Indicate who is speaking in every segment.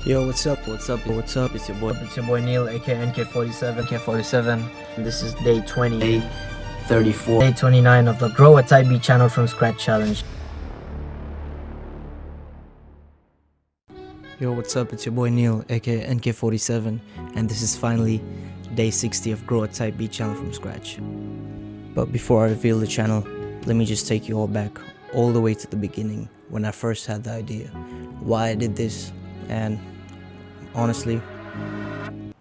Speaker 1: Yo, what's up? What's up? What's up? It's your boy Neel, aka NK47. This is day 20, day 34, day 29 of the Grow a Type B channel from scratch challenge. Yo, what's up? It's your boy Neel, aka NK47, and this is finally day 60 of Grow a Type B channel from scratch. But before I reveal the channel, let me just take you all back, all the way to the beginning, when I first had the idea, why I did this, and honestly,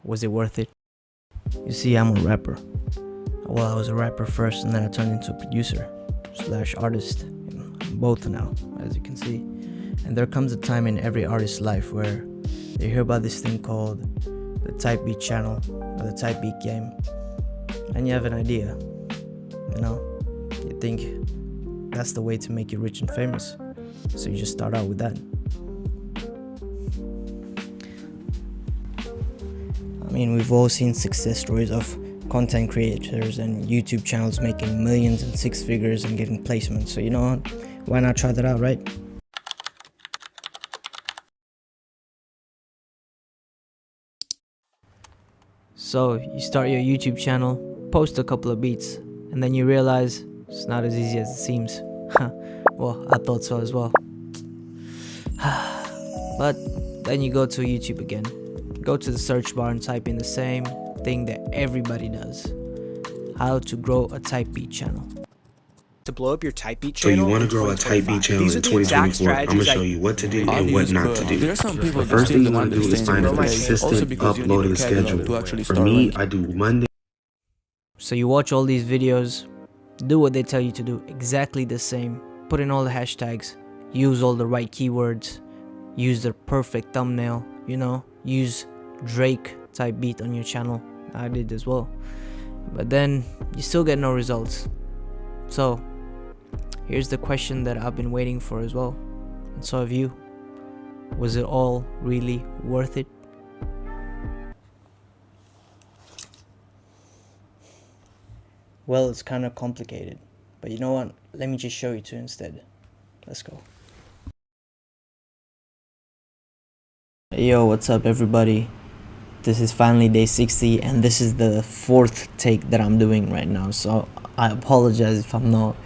Speaker 1: was it worth it? You see, I'm a rapper. Well, I was a rapper first, and then I turned into a producer slash artist. I'm both now, as you can see. And there comes a time in every artist's life where they hear about this thing called the Type Beat channel or the Type Beat game, and you have an idea. You think that's the way to make you rich and famous, so you just start out with that. I mean, we've all seen success stories of content creators and YouTube channels making millions and six figures and getting placements. So you know what? Why not try that out, right? So you start your YouTube channel, post a couple of beats, and then you realize it's not as easy as it seems. Well, I thought so as well. But then you go to YouTube again. Go to the search bar and type in the same thing that everybody does: how to grow a Type Beat channel.
Speaker 2: To blow up your Type Beat channel.
Speaker 3: So you want to grow a Type Beat channel in 2024? I'm gonna show you what to do and what not to do. The first thing you want to do is find a consistent uploading schedule. For me, I do Monday.
Speaker 1: So you watch all these videos, do what they tell you to do, exactly the same. Put in all the hashtags, use all the right keywords, use the perfect thumbnail, use Drake type beat on your channel. I did as well. But then you still get no results. So here's the question that I've been waiting for as well, and so have you. Was it all really worth it? Well, it's kind of complicated, but you know what? Let me just show you two instead. Let's go. Yo, what's up everybody? This is finally day 60, and this is the fourth take that I'm doing right now, so I apologize if I'm not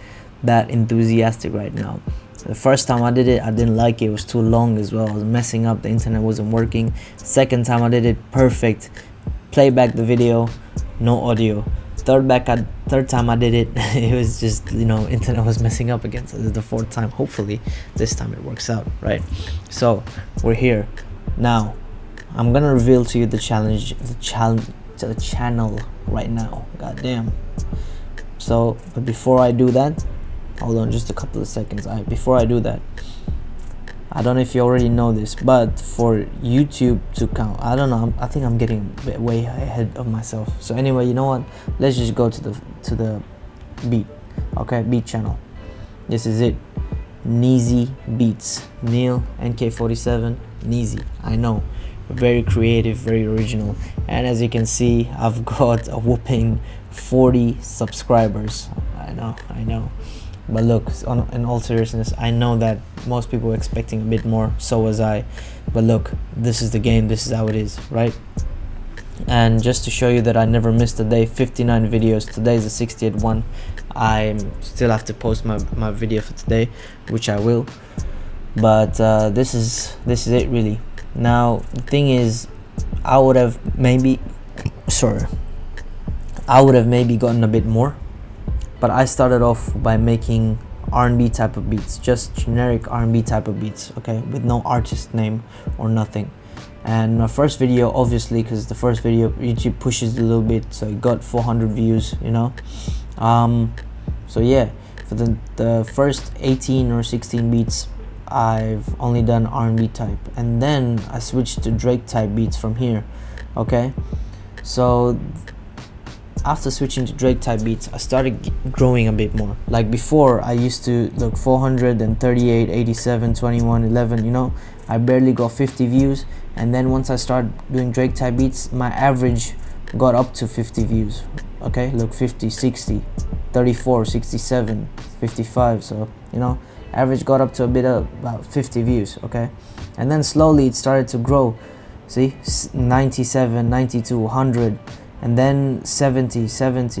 Speaker 1: that enthusiastic right now. The first time I did it, I didn't like it. It was too long as well. I was messing up, the internet wasn't working. Second time I did it, perfect. Play back the video, no audio. Third time I did it, it was just, internet was messing up again. So this is the fourth time. Hopefully this time it works out, right? So we're here now. I'm gonna reveal to you the channel right now. Goddamn. So, but before I do that, hold on just a couple of seconds. Before I do that, I don't know if you already know this, but for YouTube to count, I don't know. I think I'm getting a bit way ahead of myself. So anyway, you know what? Let's just go to the beat. Okay, beat channel. This is it. Neezy Beats. Neel, NK47, Neezy. I know. Very creative, very original, and as you can see, I've got a whooping 40 subscribers. I know, but look, in all seriousness, I know that most people were expecting a bit more, so was I, but look, this is the game, this is how it is, right? And just to show you that I never missed a day, 59 videos. Today is the 60th one. I still have to post my video for today, which I will, but this is it really. Now the thing is, I would have maybe gotten a bit more, but I started off by making R&B type of beats, just generic R&B type of beats, okay, with no artist name or nothing. And my first video, obviously, because the first video YouTube pushes a little bit, so it got 400 views, so yeah, for the first 18 or 16 beats, I've only done R&B type, and then I switched to Drake type beats from here. Okay, so after switching to Drake type beats, I started growing a bit more. Like before, I used to look 438, 87, 21, 11, I barely got 50 views, and then once I started doing Drake type beats, my average got up to 50 views. Okay, look, 50, 60, 34, 67, 55, so average got up to a bit of about 50 views, okay? And then slowly it started to grow. See, 97, 92, 100, and then 70,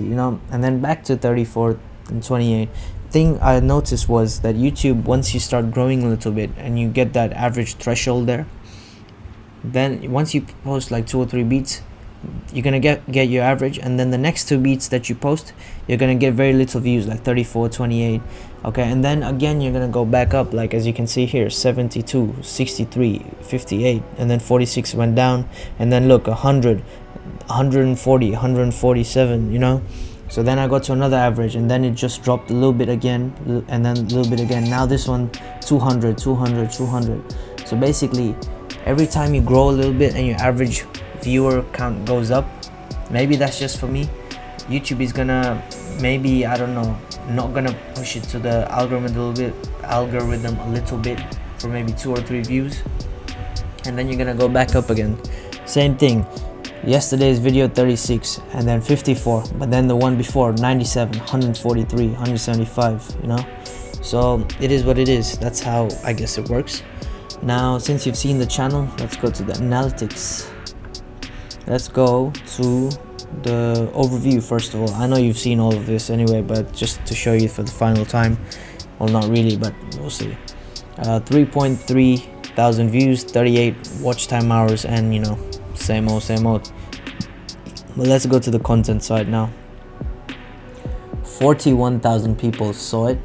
Speaker 1: you know, and then back to 34 and 28. Thing I noticed was that YouTube, once you start growing a little bit and you get that average threshold there, then once you post like 2 or 3 beats, you're gonna get your average, and then the next 2 beats that you post, you're gonna get very little views, like 34, 28, okay? And then again you're gonna go back up, like as you can see here, 72, 63, 58, and then 46 went down, and then look, 100, 140, 147, you know. So then I got to another average, and then it just dropped a little bit again, and then a little bit again. Now this one, 200, 200, 200. So basically every time you grow a little bit and your average viewer count goes up, maybe that's just for me, YouTube is gonna, maybe, I don't know, not gonna push it to the algorithm a little bit for maybe 2 or 3 views, and then you're gonna go back up again. Same thing, yesterday's video 36, and then 54, but then the one before 97, 143, 175, you know. So it is what it is. That's how I guess it works. Now since you've seen the channel, let's go to the analytics. Let's go to the overview first of all. I know you've seen all of this anyway, but just to show you for the final time, well, not really, but we'll see. 3.3 thousand views, 38 watch time hours, and you know, same old. But let's go to the content side now. 41,000 people saw it,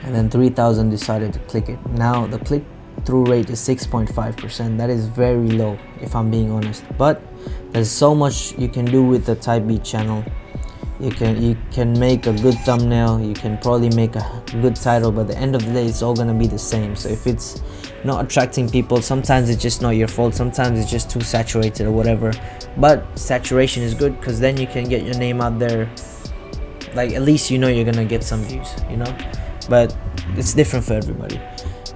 Speaker 1: and then 3,000 decided to click it. Now the click-through rate is 6.5%. That is very low, if I'm being honest, but there's so much you can do with the type beat channel. You can make a good thumbnail, you can probably make a good title, but at the end of the day it's all gonna be the same. So if it's not attracting people, sometimes it's just not your fault, sometimes it's just too saturated or whatever. But saturation is good, because then you can get your name out there, like at least you know you're gonna get some views, you know. But it's different for everybody.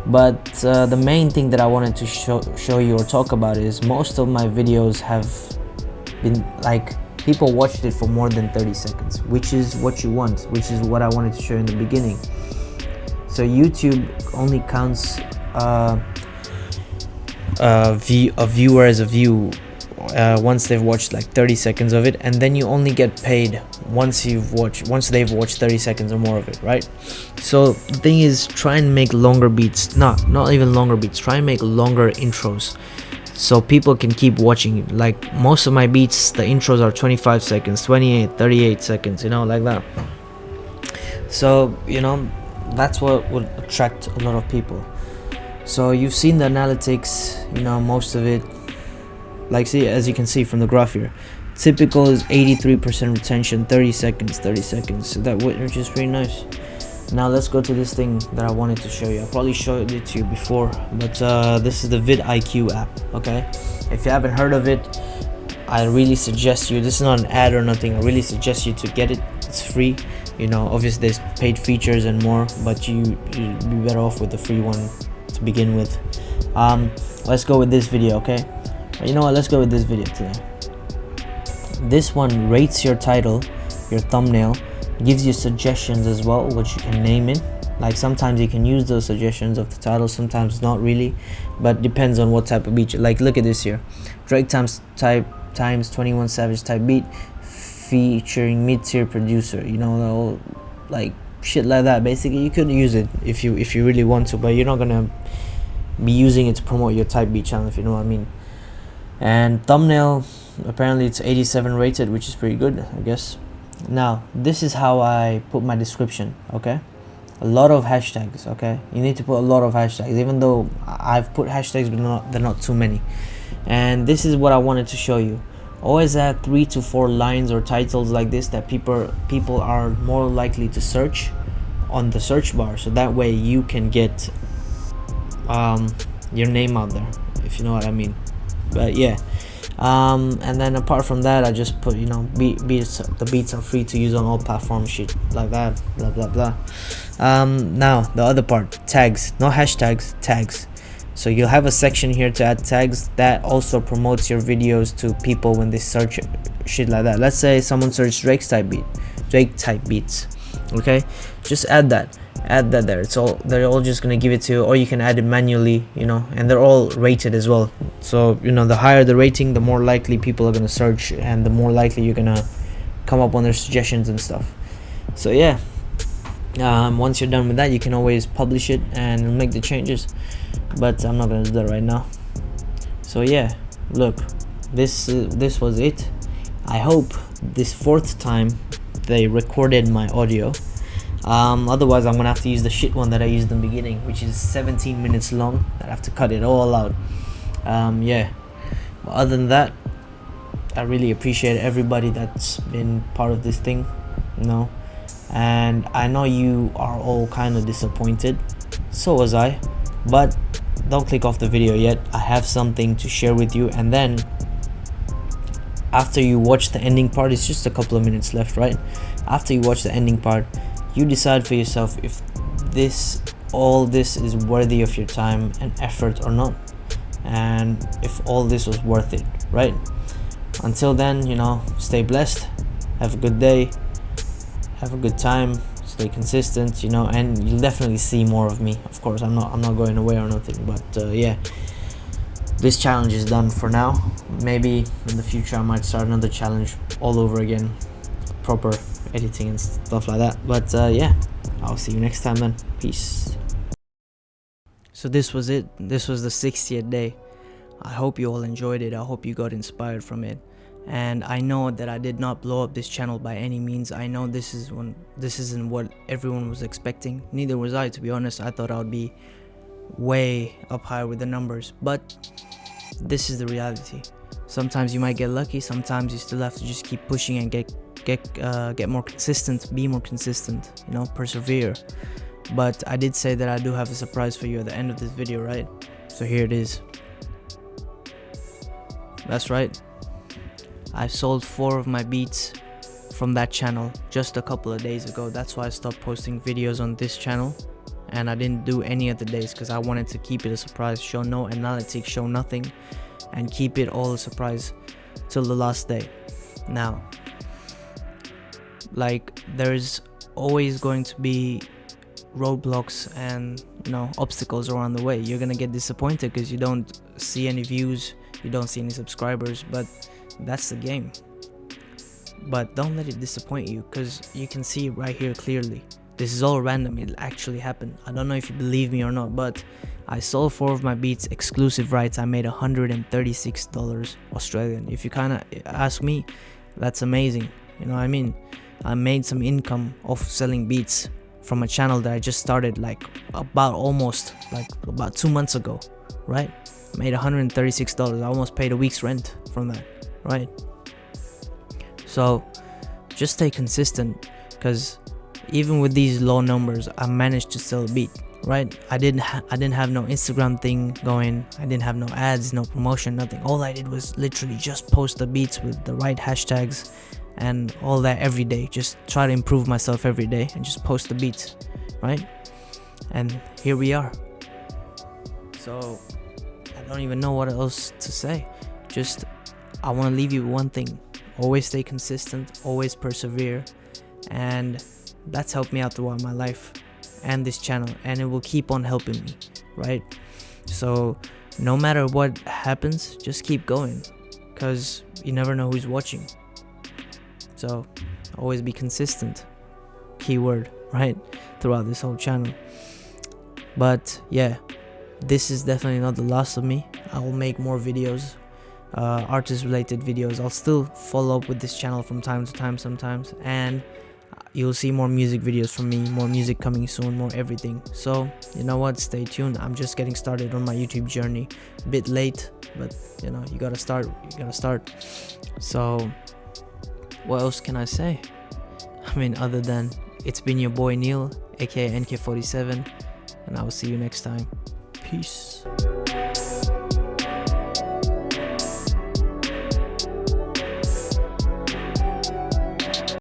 Speaker 1: But the main thing that I wanted to show you or talk about is most of my videos have been like, people watched it for more than 30 seconds, which is what you want, which is what I wanted to show you in the beginning. So YouTube only counts a viewer as a view once they've watched like 30 seconds of it, and then you only get paid once they've watched 30 seconds or more of it, right? So the thing is, try and make longer beats, not even longer beats, try and make longer intros so people can keep watching. Like most of my beats, the intros are 25 seconds, 28, 38 seconds, you know, like that. So you know, that's what would attract a lot of people. So you've seen the analytics, you know, most of it. Like, see, as you can see from the graph here, typical is 83% retention, 30 seconds, so that, which is pretty nice. Now let's go to this thing that I wanted to show you. I probably showed it to you before, but this is the vidIQ app, okay? If you haven't heard of it, I really suggest you, this is not an ad or nothing, I really suggest you to get it. It's free, you know, obviously there's paid features and more, but you'd be better off with the free one to begin with. Let's go with this video, okay? You know what, let's go with this video today. This one rates your title, your thumbnail, gives you suggestions as well, which you can name it. Like sometimes you can use those suggestions of the title, sometimes not really, but depends on what type of beat. Like look at this here, Drake times 21 Savage type beat featuring mid-tier producer, you know, like shit like that. Basically you could use it if you really want to, but you're not gonna be using it to promote your type beat channel, if you know what I mean. And thumbnail, apparently it's 87 rated, which is pretty good, I guess. Now this is how I put my description, okay? A lot of hashtags, okay? You need to put a lot of hashtags, even though I've put hashtags, but they're not too many. And this is what I wanted to show you. Always add 3 to 4 lines or titles like this that people are more likely to search on the search bar, so that way you can get your name out there, if you know what I mean. But yeah, and then apart from that, I just put, you know, beats. The beats are free to use on all platforms, shit like that, blah blah blah. Now the other part, tags, not hashtags, tags. So you'll have a section here to add tags that also promotes your videos to people when they search shit like that. Let's say someone searched Drake type beats, Okay, just add that there. They're all just gonna give it to you, or you can add it manually, you know, and they're all rated as well. So, you know, the higher the rating, the more likely people are gonna search, and the more likely you're gonna come up on their suggestions and stuff. So yeah, once you're done with that, you can always publish it and make the changes, but I'm not gonna do that right now. So yeah, look, this was it. I hope this 4th time they recorded my audio. Otherwise I'm gonna have to use the shit one that I used in the beginning, which is 17 minutes long. I have to cut it all out. Yeah, but other than that, I really appreciate everybody that's been part of this thing, you know, and I know you are all kind of disappointed. So was I, but don't click off the video yet. I have something to share with you, and then after you watch the ending part, it's just a couple of minutes left, right? After you watch the ending part, you decide for yourself if all this is worthy of your time and effort or not, and if all this was worth it, right? Until then, you know, stay blessed, have a good day, have a good time, stay consistent, you know, and you'll definitely see more of me. Of course, I'm not going away or nothing, but yeah, this challenge is done for now. Maybe in the future I might start another challenge all over again, proper editing and stuff like that. But yeah, I'll see you next time then. Peace. So this was it. This was the 60th day. I hope you all enjoyed it. I hope you got inspired from it. And I know that I did not blow up this channel by any means. I know this isn't what everyone was expecting. Neither was I, to be honest. I thought I would be way up higher with the numbers, but this is the reality. Sometimes you might get lucky, sometimes you still have to just keep pushing and get more consistent, be more consistent, you know, persevere. But I did say that I do have a surprise for you at the end of this video, right? So here it is. That's right, I sold 4 of my beats from that channel just a couple of days ago. That's why I stopped posting videos on this channel, and I didn't do any other days because I wanted to keep it a surprise, show no analytics, show nothing, and keep it all a surprise till the last day. Now, like, there's always going to be roadblocks and, you know, obstacles around the way. You're gonna get disappointed because you don't see any views, you don't see any subscribers, but that's the game. But don't let it disappoint you, because you can see right here clearly. This is all random, it actually happened. I don't know if you believe me or not, but I sold 4 of my beats, exclusive rights. I made $136 Australian. If you kind of ask me, that's amazing. You know what I mean? I made some income off selling beats from a channel that I just started about 2 months ago, right? I made $136. I almost paid a week's rent from that, right? So just stay consistent, because even with these low numbers, I managed to sell a beat, right? I didn't have no Instagram thing going. I didn't have no ads, no promotion, nothing. All I did was literally just post the beats with the right hashtags and all that every day. Just try to improve myself every day and just post the beats, right? And here we are. So I don't even know what else to say. Just, I want to leave you with one thing. Always stay consistent, always persevere, and that's helped me out throughout my life and this channel, and it will keep on helping me, right? So no matter what happens, just keep going, because you never know who's watching. So always be consistent, keyword, right, throughout this whole channel. But yeah, this is definitely not the last of me. I will make more videos, artist related videos. I'll still follow up with this channel from time to time sometimes, and you'll see more music videos from me, more music coming soon, more everything. So you know what, stay tuned. I'm just getting started on my YouTube journey, a bit late, but you know, you gotta start. So what else can I say? I mean, other than it's been your boy Neel, aka NK47, and I will see you next time. Peace.